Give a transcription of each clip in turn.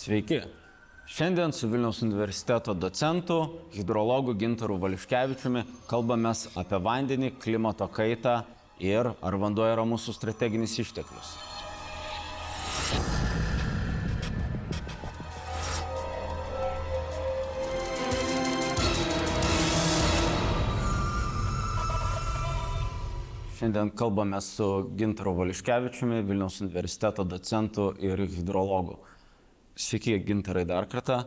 Sveiki. Šiandien su Vilniaus universiteto docentu, hidrologu Gintaru Valiuškevičiumi kalbamės apie vandenį, klimato kaitą ir ar vanduo yra mūsų strateginis išteklius. Šiandien kalbame su Gintaru Valiuškevičiumi, Vilniaus universiteto docentu ir hidrologu. Sveiki, Gintarai, dar kartą.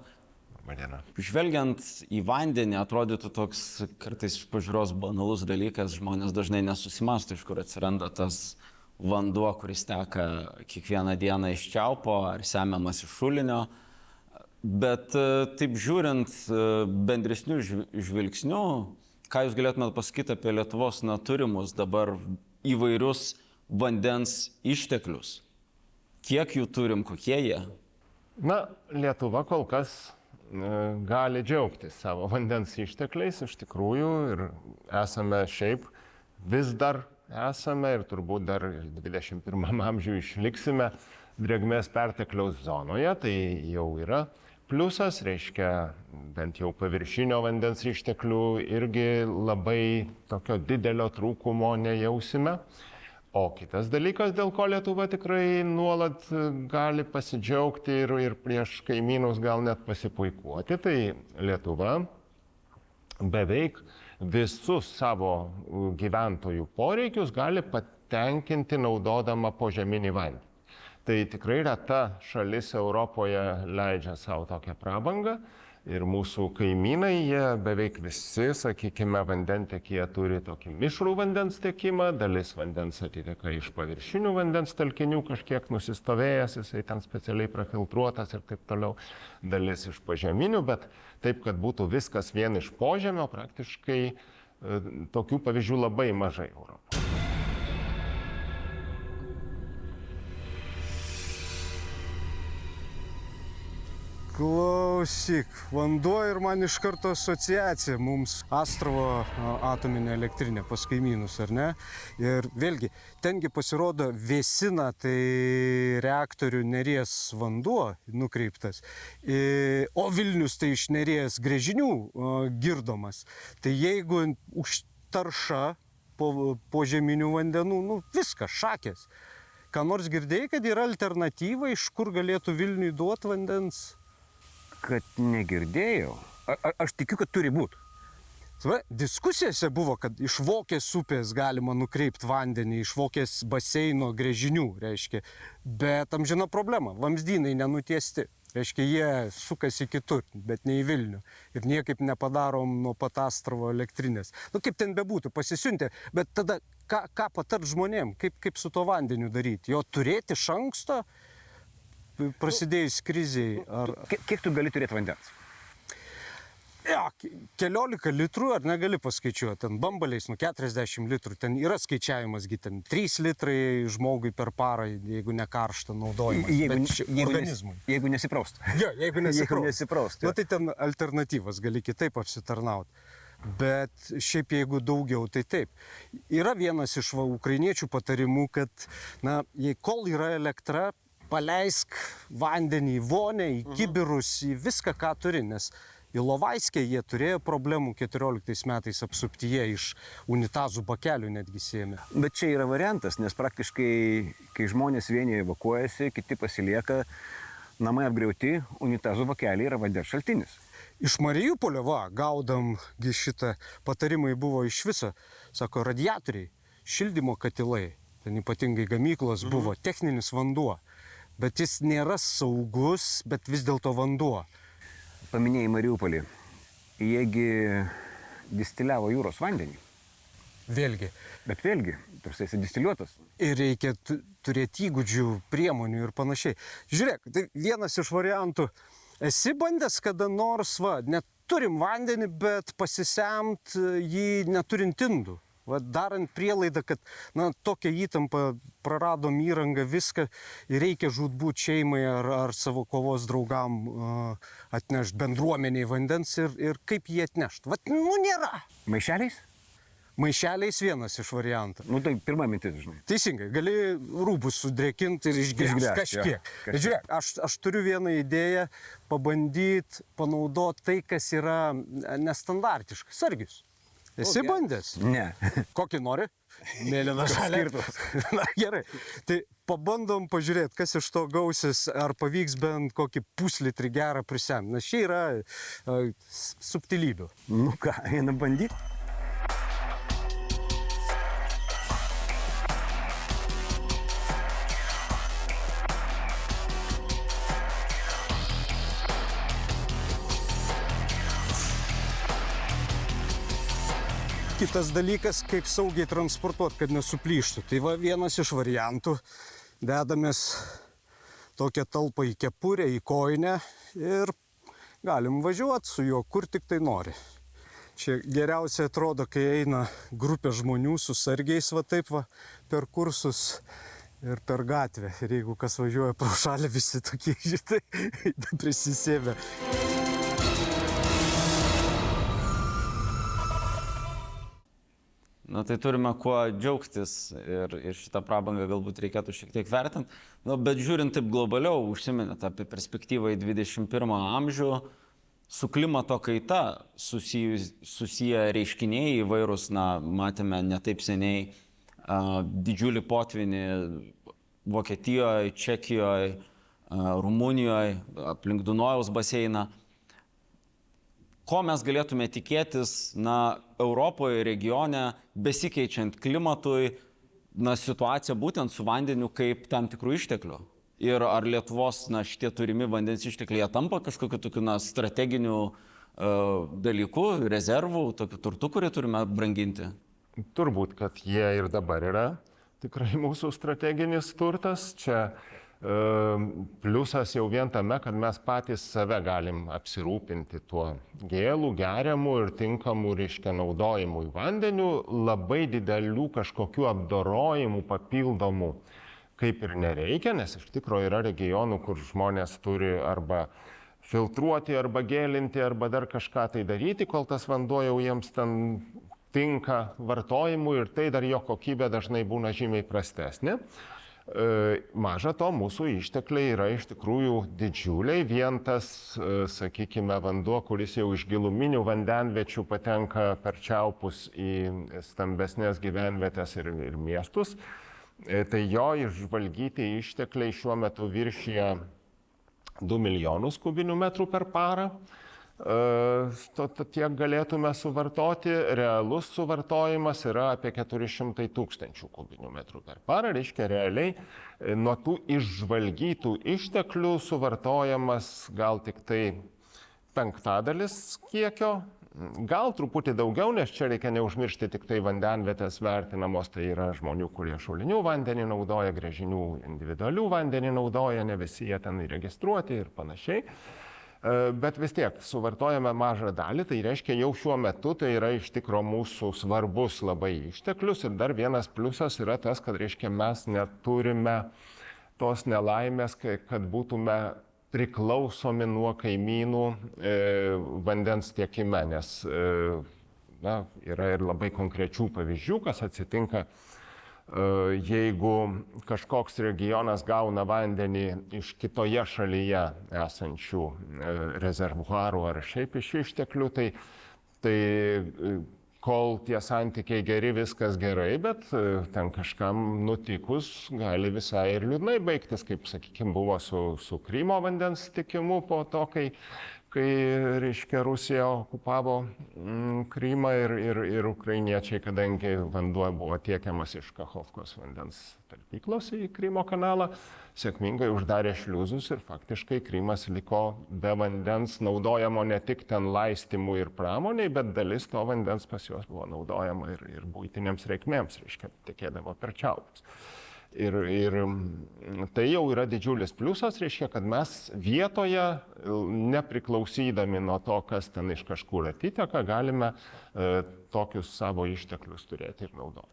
Diena. Žvelgiant į vandenį, atrodytų toks kartais iš pažiūros banalus dalykas, žmonės dažnai nesusimąsto, iš kur atsiranda tas vanduo, kuris teka kiekvieną dieną iš čiaupo ar semiamas iš šulinio. Bet taip žiūrint bendresnių žvilgsnių, ką jūs galėtumėte pasakyti apie Lietuvos turimus dabar įvairius vandens išteklius? Kiek jų turim, kokie jie? Lietuva kol kas gali džiaugtis savo vandens ištekliais iš tikrųjų ir esame vis dar ir turbūt dar 21 amžiuje išliksime drėgmės pertekliaus zonoje, tai jau yra pliusas, reiškia bent jau paviršinio vandens išteklių irgi labai tokio didelio trūkumo nejausime. O kitas dalykas, dėl ko Lietuva tikrai nuolat gali pasidžiaugti ir prieš kaimynus gal net pasipuikuoti, tai Lietuva beveik visus savo gyventojų poreikius gali patenkinti naudodama požeminį vandenį. Tai tikrai reta šalis Europoje leidžia savo tokią prabangą ir mūsų kaimynai, jie beveik visi, sakykime, vandentiekyje turi tokį mišrų vandens tiekimą, dalis vandens atiteka iš paviršinių vandens telkinių, kažkiek nusistovėjęs, jisai ten specialiai prafiltruotas ir taip toliau, dalis iš požeminių, bet taip, kad būtų viskas vien iš požemio, praktiškai tokių pavyzdžių labai mažai Europoje. Klausyk, vanduo ir man iš karto asociacija mums Astravo atominė elektrinė pas kaimynus, ar ne? Ir vėlgi, tengi pasirodo vėsina, tai reaktorių Neries vanduo nukreiptas, o Vilnius tai iš Neries gręžinių girdomas. Tai jeigu užtarša po žeminių vandenų, viskas, šakės. Ką nors girdėjai, kad yra alternatyva, iš kur galėtų Vilniui duoti vandens? Kad negirdėjau. Aš tikiu, kad turi būti. Diskusijose buvo, kad iš Vokės upės galima nukreipti vandenį, iš Vokės baseino gręžinių, reiškia. Bet amžina problema, vamzdynai nenutiesti. Reiškia, jie sukasi kitur, bet ne į Vilnių. Ir niekaip nepadarom nuo pat Astravo elektrinės. Kaip ten bebūtų, pasisiuntė, bet tada ką patart žmonėm, kaip su to vandeniu daryti? Jo turėti iš anksto? Prasidėjus kriziai. Kiek tu gali turėti vandens? Keliolika litrų, ar negali paskaičiuoti, ten bambaliais 40 litrų, ten yra skaičiavimas, ten 3 litrai žmogui per parą, jeigu ne karštą naudojimas, organizmui. Jeigu nesipraust. Jeigu nesipraust. Tai ten alternatyvas, gali kitaip apsitarnauti. Bet šiaip jeigu daugiau, tai taip. Yra vienas iš ukrainiečių patarimų, kad kol yra elektra, paleisk vandenį į vonę, į kibirus, į viską, ką turi, nes Ilovaiske jie turėjo problemų 14 metais apsuptyje iš unitazų bakelių netgi sėmė. Bet čia yra variantas, nes praktiškai, kai žmonės vieni evakuojasi, kiti pasilieka, namai apgriauti, unitazų bakeliai yra vandens šaltinis. Iš Mariupolio, gaudam šitą patarimai buvo iš viso, sako, radiatoriai, šildymo katilai, ten ypatingai gamyklos buvo, techninis vanduo. Bet jis nėra saugus, bet vis dėlto vanduo. Paminėjai Mariupolį. Jiegi distiliavo jūros vandenį. Vėlgi. Bet vėlgi, tarsi esi distiliuotas. Ir reikia turėti įgūdžių, priemonių ir panašiai. Žiūrėk, tai vienas iš variantų. Esi bandęs kada nors, neturim vandenį, bet pasisemt jį neturint indų. Darant prielaidą, kad tokią įtampą praradom įrangą, viską ir reikia žūtbūt šeimai ar savo kovos draugam atnešti bendruomeniai vandens ir kaip jį atnešti. Nėra. Maišeliais? Maišeliais vienas iš variantų. Nu, tai pirma mintis, žinai. Teisingai, gali rūbus sudrėkinti ir išgręžti Išgręžt, kažkiek. jo, kažkiek. Bet žiūrėk, aš turiu vieną idėją pabandyti panaudoti tai, kas yra nestandartiška. Sargius. Esi bandęs? Ne. Kokį nori? Mėlyną žalę. Na gerai. Tai pabandom pažiūrėti, kas iš to gausis, ar pavyks bent kokį puslitrį gerą prisemti. Nes čia yra subtilybių. Nu ką, einam bandyti. Kitas dalykas, kaip saugiai transportuoti, kad nesuplyštų. Tai va vienas iš variantų. Dedamės tokią talpą į kepurę, į kojinę ir galim važiuoti su juo, kur tik tai nori. Čia geriausiai atrodo, kai eina grupė žmonių su sargiais, va taip va, per kursus ir per gatvę. Ir jeigu kas važiuoja pro šalį, visi tokie šitai prisisėmė. Na tai turime kuo džiaugtis ir šitą prabangą galbūt reikėtų šiek tiek vertinti. Nu, bet žiūrint taip globaliau, užsiminėte apie perspektyvą į 21 amžių, su klimato kaita susiję reiškiniai įvairūs, matėme ne taip seniai didžiulį potvinį Vokietijoje, Čekijoje, Rumunijoje, aplink Dunojaus baseiną. Ko mes galėtume tikėtis, Europoje, regione, besikeičiant klimatui, situacija būtent su vandeniu kaip tam tikrų išteklių? Ir ar Lietuvos, šitie turimi vandens ištekliai tampa kažkokiu tokiu, strateginiu dalyku, rezervų, tokiu turtu, kurį turime branginti? Turbūt, kad jie ir dabar yra tikrai mūsų strateginis turtas. Čia pliusas jau vien tame, kad mes patys save galim apsirūpinti tuo gėlų, geriamų ir tinkamų, naudojimui vandeniu. Labai didelių kažkokių apdorojimų papildomų kaip ir nereikia, nes iš tikrųjų yra regionų, kur žmonės turi arba filtruoti, arba gėlinti, arba dar kažką tai daryti, kol tas vanduo jau jiems ten tinka vartojimui ir tai dar jo kokybė dažnai būna žymiai prastesnė. Maža to, mūsų ištekliai yra iš tikrųjų didžiuliai. Vien tas, sakykime, vanduo, kuris jau iš giluminių vandenviečių patenka per čiaupus į stambesnės gyvenvietės ir miestus, tai jo išžvalgyti ištekliai šiuo metu viršyje 2 milijonus kubinių metrų per parą. Tiek galėtume suvartoti. Realus suvartojimas yra apie 400 000 kubinių metrų per parą. Reiškia, realiai nuo tų išžvalgytų išteklių suvartojamas gal tik tai 1/5 kiekio. Gal truputį daugiau, nes čia reikia neužmiršti tik tai vandenvietės vertinamos. Tai yra žmonių, kurie šulinių vandenį naudoja, gręžinių individualių vandenį naudoja, ne visi jie ten įregistruoti ir panašiai. Bet vis tiek suvartojame mažą dalį, tai reiškia jau šiuo metu tai yra iš tikro mūsų svarbus labai išteklius. Ir dar vienas pliusas yra tas, kad reiškia mes neturime tos nelaimės, kad būtume priklausomi nuo kaimynų vandens tiekime, nes yra ir labai konkrečių pavyzdžių, kas atsitinka, jeigu kažkoks regionas gauna vandenį iš kitoje šalyje esančių rezervuarų ar šiaip iš išteklių, tai kol tie santykiai geri, viskas gerai, bet ten kažkam nutikus gali visai ir liūdnai baigtis, kaip, sakykime, buvo su Krymo vandens tiekimu po to, kai reiškia, Rusija okupavo Krymą ir ukrainiečiai, kadangi vanduo buvo tiekiamas iš Kachovkos vandens talpyklos į Krymo kanalą, sėkmingai uždarė šliuzus ir faktiškai Krymas liko be vandens, naudojamo ne tik ten laistymui ir pramoniai, bet dalis to vandens pas juos buvo naudojama ir buitiniams reikmėms, reiškia, tekėdavo per čiaupus. Ir tai jau yra didžiulis pliusas, reiškia, kad mes vietoje, nepriklausydami nuo to, kas ten iš kažkur atiteka, galime tokius savo išteklius turėti ir naudoti.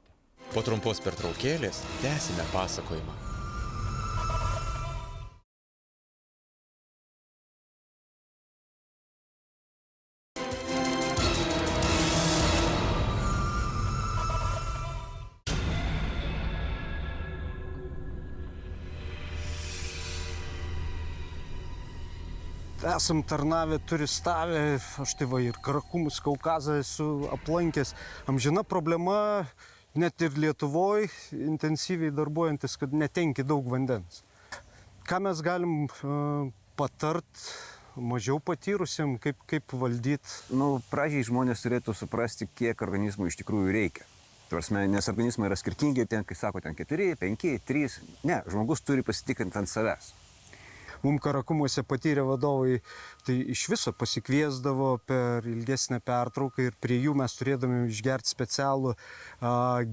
Po trumpos pertraukėlės tęsime pasakojimą. esam tarnavę, turistavę, aš tai va ir Karakumus, Kaukazą esu aplankęs. Amžina problema, net ir Lietuvoje intensyviai darbuojantis, kad netenki daug vandens. Ką mes galim patart mažiau patyrusiam, kaip valdyti? Nu, pradžiai žmonės turėtų suprasti, kiek organizmui iš tikrųjų reikia. Tvarsme, nes organizmai yra skirtingi, ten, kai sako, ten 4, 5, 3. Ne, žmogus turi pasitikrinti ant savęs. Mums Karakumuose patyrę vadovai tai iš viso pasikviesdavo per ilgesnę pertrauką ir prie jų mes turėdami išgerti specialų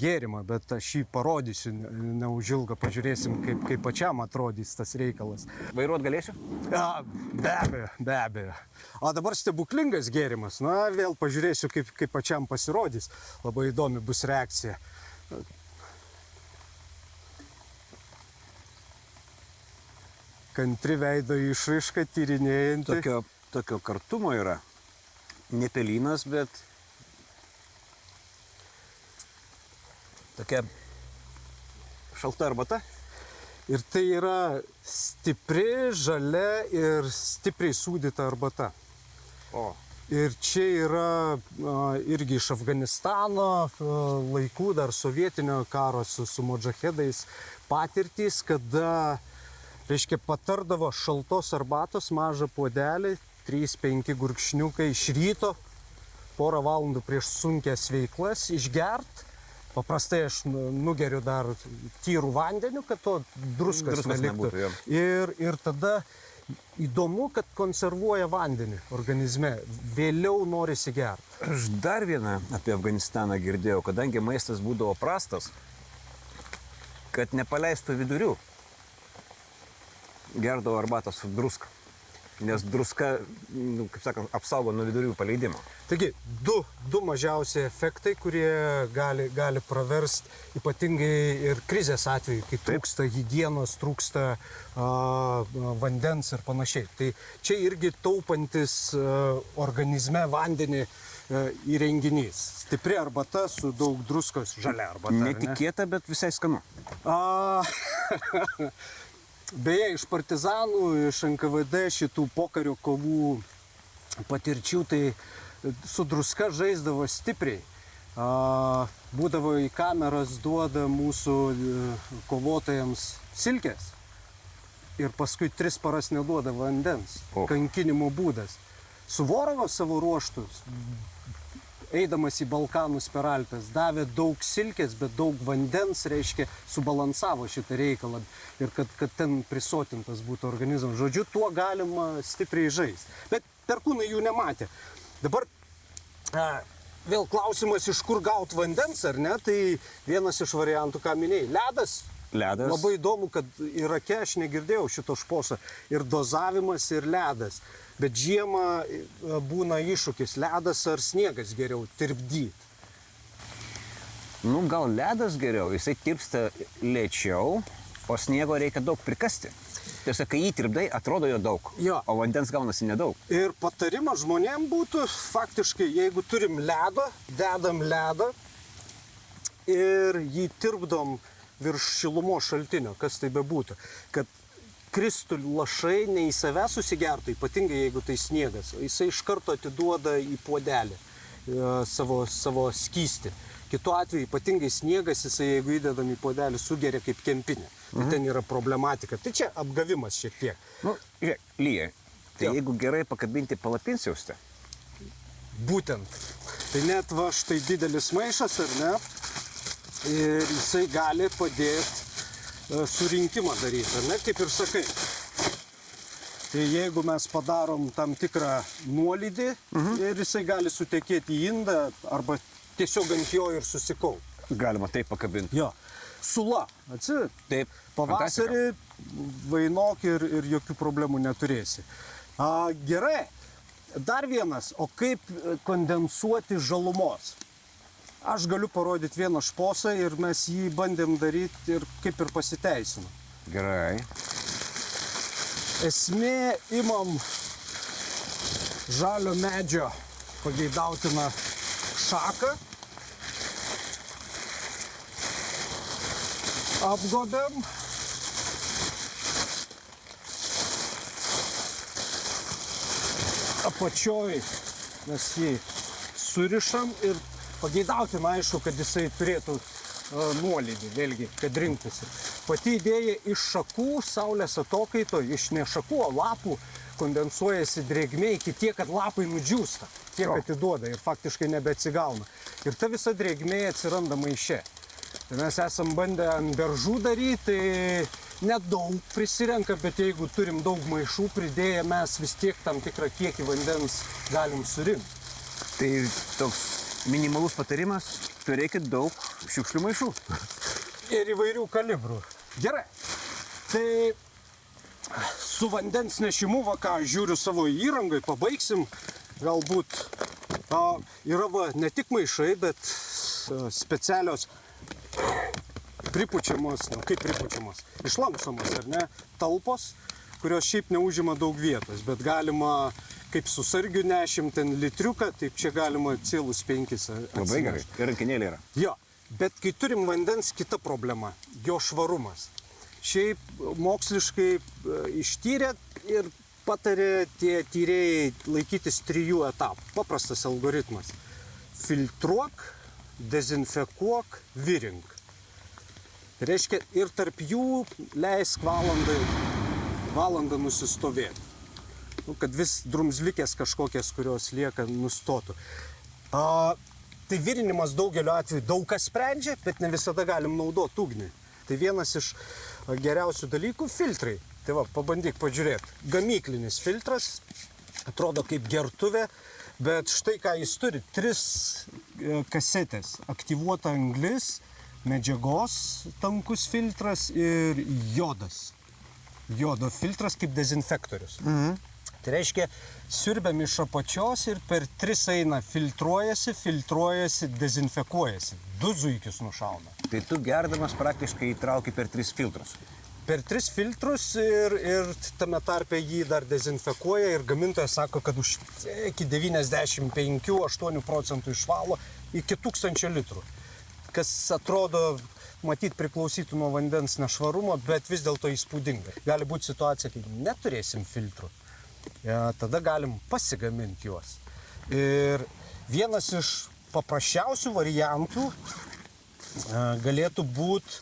gėrimą, bet aš jį parodysiu neužilgo, pažiūrėsim, kaip pačiam atrodys tas reikalas. Vairuot galėsiu? Be abejo. O dabar stebuklingas gėrimas. Na, vėl pažiūrėsiu, kaip pačiam pasirodys. Labai įdomi bus reakcija. Kantri veido išraiška, tyrinėjanti. Tokio kartumo yra. Ne pelynas, bet tokia šalta arbata. Ir tai yra stipri, žalia ir stipriai sūdyta arbata. O. Ir čia yra irgi iš Afganistano laikų, dar sovietinio karo su modžahedais patirtys, kada reiškia, patardavo šaltos arbatos, mažą puodelį, 3-5 gurkšniukai iš ryto, porą valandų prieš sunkias veiklas išgert. Paprastai aš nugeriu dar tyrų vandeniu, kad to druskas neliktų. Ir tada įdomu, kad konservuoja vandenį organizme, vėliau norisi gerti. Aš dar vieną apie Afganistaną girdėjau, kadangi maistas būdavo prastas, kad nepaleistų vidurių. Gerdavo arbatą su druska, nes druska, kaip sakant, apsaugo nuo vidurių paleidimo. Taigi, du mažiausiai efektai, kurie gali praversti, ypatingai ir krizės atveju, kai trūksta higienos, trūksta vandens ir panašiai. Tai čia irgi taupantis organizme vandenį įrenginys. Stipri arbata su daug druskos, žalia arbata. Netikėta, bet visai skanu. Beje, iš partizanų, iš NKVD šitų pokario kovų patirčių, tai su druska žaisdavo stipriai. Būdavo į kameras duoda mūsų kovotojams silkės ir paskui 3 paras neduoda vandens. Kankinimo būdas. Suvorovas savo ruoštus, eidamas į Balkanus per Alpes, davė daug silkės, bet daug vandens, reiškia, subalansavo šitą reikalą ir kad ten prisotintas būtų organizmas. Žodžiu, tuo galima stipriai žaisti. Bet perkūnai jų nematė. Dabar vėl klausimas, iš kur gauti vandens, ar ne? Tai vienas iš variantų, ką minėjai, ledas. Ledas. Labai įdomu, kad Irake aš negirdėjau šito šposo. Ir dozavimas, ir ledas. Bet žiemą būna iššūkis, ledas ar sniegas geriau tirpdyti? Nu, gal ledas geriau, jisai tirpsta lėčiau, o sniego reikia daug prikasti. Tiesiog, kai jį tirpdai, atrodo jo daug, o vandens gaunasi nedaug. Ir patarimas žmonėm būtų, faktiškai, jeigu turim ledą, dedam ledą ir jį tirpdom virš šilumos šaltinio, kas tai bebūtų, kad kristų lašai ne į save susigertų, ypatingai jeigu tai sniegas, jisai iš karto atiduoda į puodelį savo skystį. Kitu atveju, ypatingai sniegas, jisai jeigu įdedam į puodelį, sugeria kaip kempinė. Tai ten yra problematika. Tai čia apgavimas šiek tiek. Nu, žiūrėk, lyja, tai jeigu gerai pakabinti palapinsiaustę. Būtent. Tai net va štai didelis maišas, ar ne? Ir jisai gali padėti surinkimą daryti, ar ne, kaip ir sakai. Tai jeigu mes padarom tam tikrą nuolydį ir jisai gali sutekėti į indą arba tiesiog ant jo ir susikaupt. Galima taip pakabinti. Jo. Sula, Taip. Pavasarį vainok ir jokių problemų neturėsi. Gerai. Dar vienas, o kaip kondensuoti žalumos? Aš galiu parodyti vieną šposą ir mes jį bandėm daryti ir kaip ir pasiteisino. Gerai. Esmė, imam žalio medžio pageidautiną šaką, apgobėm, apačioj mes jį surišam ir pageidautina, aišku, kad jisai turėtų nuolydį, vėlgi, kad rinktųsi. Pati idėja iš šakų, saulės atokaito, iš ne šakų, o lapų kondensuojasi drėgmė iki tiek, kad lapai nudžiūsta, tiek atiduoda ir faktiškai nebeatsigauna. Ir ta visa drėgmė atsiranda maiše. Tai mes esam bandę ant beržų daryti, tai nedaug prisirenka, bet jeigu turim daug maišų pridėję, mes vis tiek tam tikrą kiekį vandens galim surinkti. Tai toks minimalus patarimas, turėkit daug šiukšlių maišų. Ir įvairių kalibrų. Gerai. Tai su vandens nešimu, va ką, žiūriu savo įrangai, pabaigsim. Galbūt yra va, ne tik maišai, bet specialios pripučiamos, kaip pripučiamos, išlanksomos, ar ne, talpos, kurios šiaip neužima daug vietos, bet galima, kaip su sargiu nešim ten litriuką, taip čia galima cėlus 5 atsinešti. Labai gerai. Ir rankinėlė yra. Jo, bet kai turim vandens, kita problema – jo švarumas. Šiaip moksliškai ištyrė ir patarė tie tyrėjai laikytis 3 etapų. Paprastas algoritmas. Filtruok, dezinfekuok, virink. Tai reiškia, ir tarp jų leisk valandą nusistovėti. Kad vis drumzlikės kažkokias, kurios lieka, nustotų. Tai virinimas daugeliu atveju daug kas sprendžia, bet ne visada galim naudoti ugnį. Tai vienas iš geriausių dalykų – filtrai. Tai va, pabandyk pažiūrėti. Gamyklinis filtras, atrodo kaip gertuvė, bet štai ką jis turi. 3 kasetės. Aktyvuota anglis, medžiagos tankus filtras ir jodas. Jodo filtras kaip dezinfektorius. Tai reiškia, siurbiam iš apačios ir per 3 eina filtruojasi, dezinfekuojasi. 2 zuikius nušauna. Tai tu gerdamas praktiškai įtrauki per 3 filtrus. Per 3 filtrus ir tame tarpe jį dar dezinfekuoja ir gamintojas sako, kad už iki 95–8% išvalo iki 1000 litrų. Kas atrodo, matyt, priklausytų nuo vandens nešvarumo, bet vis dėlto įspūdinga. Gali būti situacija, kai neturėsim filtrų. Tada galim pasigaminti juos. Ir vienas iš paprasčiausių variantų galėtų būti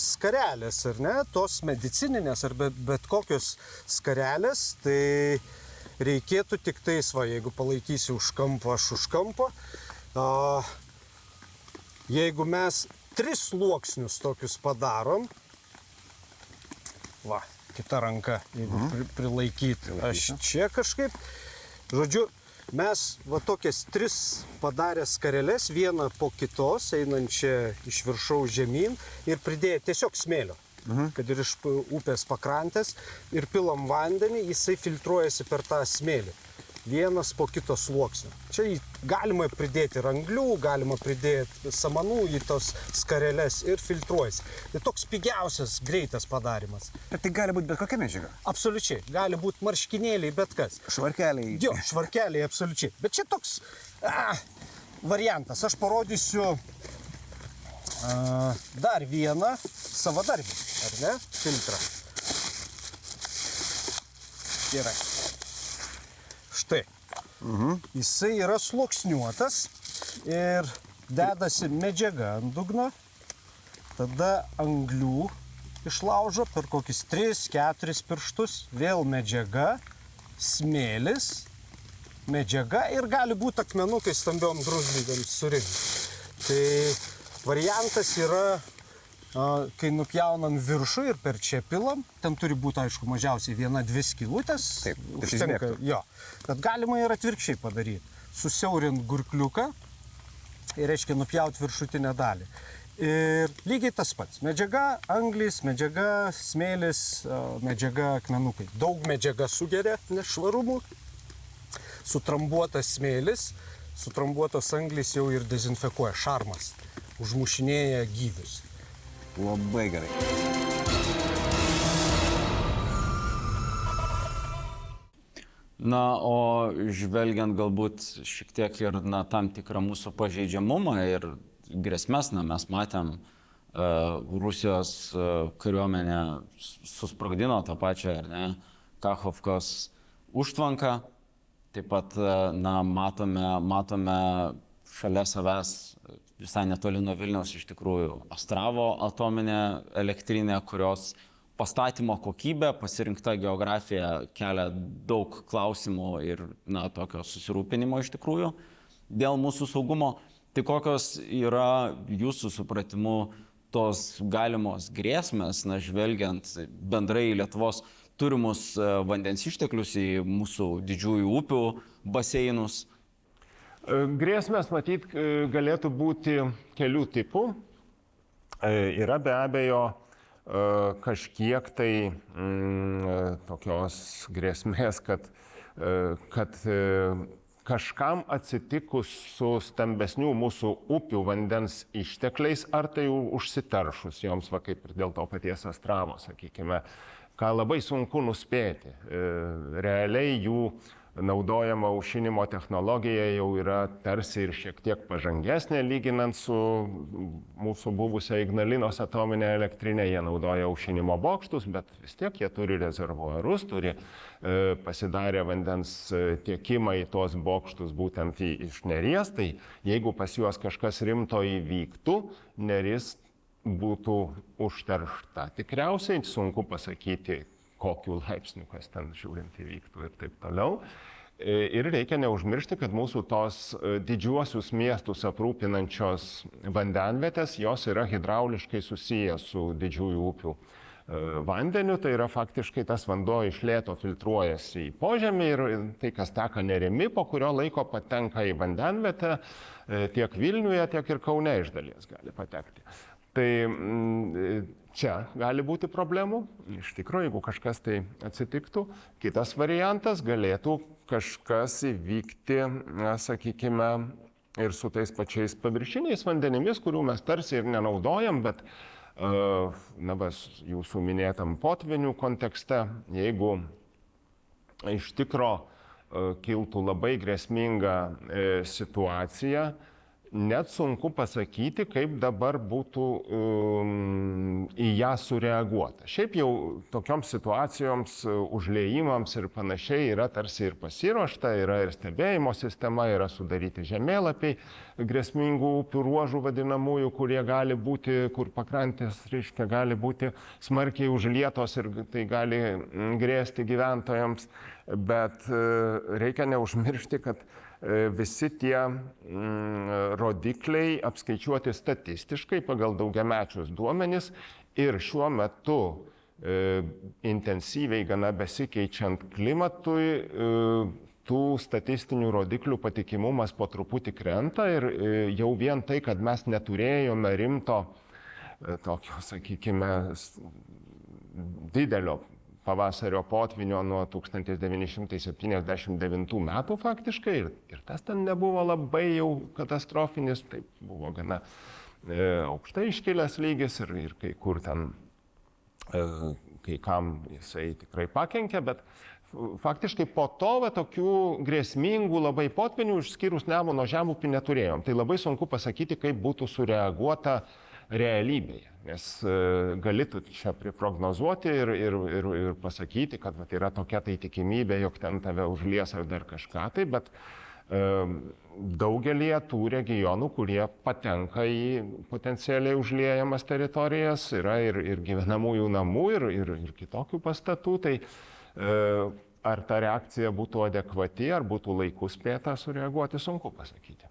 skarelės, ar ne? Tos medicininės ar bet kokios skarelės, tai reikėtų tik tais, va, jeigu palaikysi už kampo, aš už kampo. Jeigu mes 3 sluoksnius tokius padarom, va, kita ranka, jeigu prilaikyti, aš čia kažkaip, žodžiu, mes va tokias 3 padarę skareles, vieną po kitos, einančią iš viršaus žemyn ir pridėję tiesiog smėlio, kad ir iš upės pakrantės, ir pilam vandenį, jisai filtruojasi per tą smėlį. Vienas po kito sluoksnio. Čia galima pridėti anglių, galima pridėti samanų į tos skareles ir filtruojasi. Tai toks pigiausias, greitas padarimas. Bet tai gali būti bet kokia medžiaga. Absoliučiai. Gali būti marškinėliai, bet kas. Švarkeliai. Jo, švarkeliai, absoliučiai. Bet čia toks variantas. Aš parodysiu dar vieną savadarbį, ar ne? Filtrą. Gerai. Štai. Jisai yra sluoksniuotas ir dedasi medžiaga ant dugno, tada anglių išlaužo per kokius 3–4 pirštus, vėl medžiaga, smėlis, medžiaga ir gali būti akmenukai stambiom druzlygėm surinkti. Tai variantas yra, kai nupjaunam viršų ir per čia pilam, ten turi būti, aišku, mažiausiai 1–2 skylutės. Taip, užtenka, jo. Bet galima ir atvirkščiai padaryti. Susiaurint gurkliuką ir, reiškia, nupjauti viršutinę dalį. Ir lygiai tas pats. Medžiaga, anglis, medžiaga, smėlis, medžiaga, akmenukai. Daug medžiaga sugeria nešvarumų. Sutrambuotas smėlis, sutrambuotas anglis jau ir dezinfekuoja, šarmas. Užmušinėja gyvius. Labai gerai. Na, o žvelgiant galbūt šiek tiek ir tam tikrą mūsų pažeidžiamumą ir grėsmes, mes matėm, Rusijos kariuomenė susprogdino tą pačią, ar ne, Kachovkos užtvanką, Taip pat matome šalia savęs visai netoli nuo Vilniaus iš tikrųjų Astravo atominė elektrinė, kurios pastatymo kokybė, pasirinkta geografija kelia daug klausimų ir tokio susirūpinimo iš tikrųjų dėl mūsų saugumo. Tai kokios yra jūsų supratimu tos galimos grėsmės, žvelgiant bendrai į Lietuvos turimus vandens išteklius, į mūsų didžiųjų upių baseinus? Grėsmės, matyt, galėtų būti kelių tipų. Yra be abejo kažkiek tai tokios grėsmės, kad kažkam atsitikus su stambesnių mūsų upių vandens ištekliais, ar tai užsiteršus joms, kaip ir dėl to paties Astravo, sakykime, ką labai sunku nuspėti. Realiai jų naudojama aušinimo technologija jau yra tarsi ir šiek tiek pažangesnė, lyginant su mūsų buvusia Ignalinos atominė elektrinė. Jie naudoja aušinimo bokštus, bet vis tiek jie turi rezervuarus, turi pasidarę vandens tiekimą į tuos bokštus būtent iš Neries. Tai jeigu pas juos kažkas rimto įvyktų, Neris būtų užteršta. Tikriausiai sunku pasakyti, kokiu laipsniu, kas ten žiūrint įvyktų ir taip toliau. Ir reikia neužmiršti, kad mūsų tos didžiuosius miestus aprūpinančios vandenvietės, jos yra hidrauliškai susijęs su didžiųjų upių vandeniu. Tai yra faktiškai tas vanduo iš lėto filtruojasi į požemį ir tai, kas teka Nerimi, po kurio laiko patenka į vandenvietę, tiek Vilniuje, tiek ir Kaune iš dalies gali patekti. Tai čia gali būti problemų. Iš tikrųjų, jeigu kažkas tai atsitiktų. Kitas variantas galėtų kažkas įvykti, sakykime, ir su tais pačiais paviršiniais vandenimis, kurių mes tarsi ir nenaudojam, bet jūsų minėtam potvinių kontekste, jeigu iš tikro kiltų labai grėsminga situacija, net sunku pasakyti, kaip dabar būtų į ją sureaguota. Šiaip jau tokioms situacijoms, užliejimams ir panašiai yra tarsi ir pasiruošta, yra ir stebėjimo sistema, yra sudaryti žemėlapiai grėsmingų upių ruožų vadinamųjų, kurie gali būti, kur pakrantės, gali būti smarkiai užlietos ir tai gali grėsti gyventojams. Bet reikia neužmiršti, kad visi tie rodikliai apskaičiuoti statistiškai pagal daugiamečius duomenis ir šiuo metu intensyviai gana besikeičiant klimatui, tų statistinių rodiklių patikimumas po truputį krenta ir jau vien tai, kad mes neturėjome rimto tokio, sakykime, didelio pavasario potvinio nuo 1979 metų faktiškai ir tas ten nebuvo labai jau katastrofinis, tai buvo gana aukštai iškilęs lygis ir kai kur ten, kai kam jisai tikrai pakenkė, bet faktiškai po to tokių grėsmingų labai potvinių išskyrus Nemuno žemupį neturėjom. Tai labai sunku pasakyti, kaip būtų sureaguota realybėje, nes gali tu čia priprognozuoti ir pasakyti, kad yra tokia tai tikimybė, jog ten tave užlies ar dar kažką tai, bet daugelį tų regionų, kurie patenka į potencialiai užliejamas teritorijas, yra ir gyvenamųjų namų, ir kitokių pastatų, tai ar ta reakcija būtų adekvati, ar būtų laiku spėta sureaguoti, sunku pasakyti.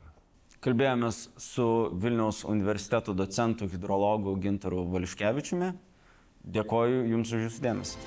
Kalbėjomės su Vilniaus universiteto docentu hidrologu Gintaru Valiuškevičiumi. Dėkoju Jums už Jūsų dėmesį.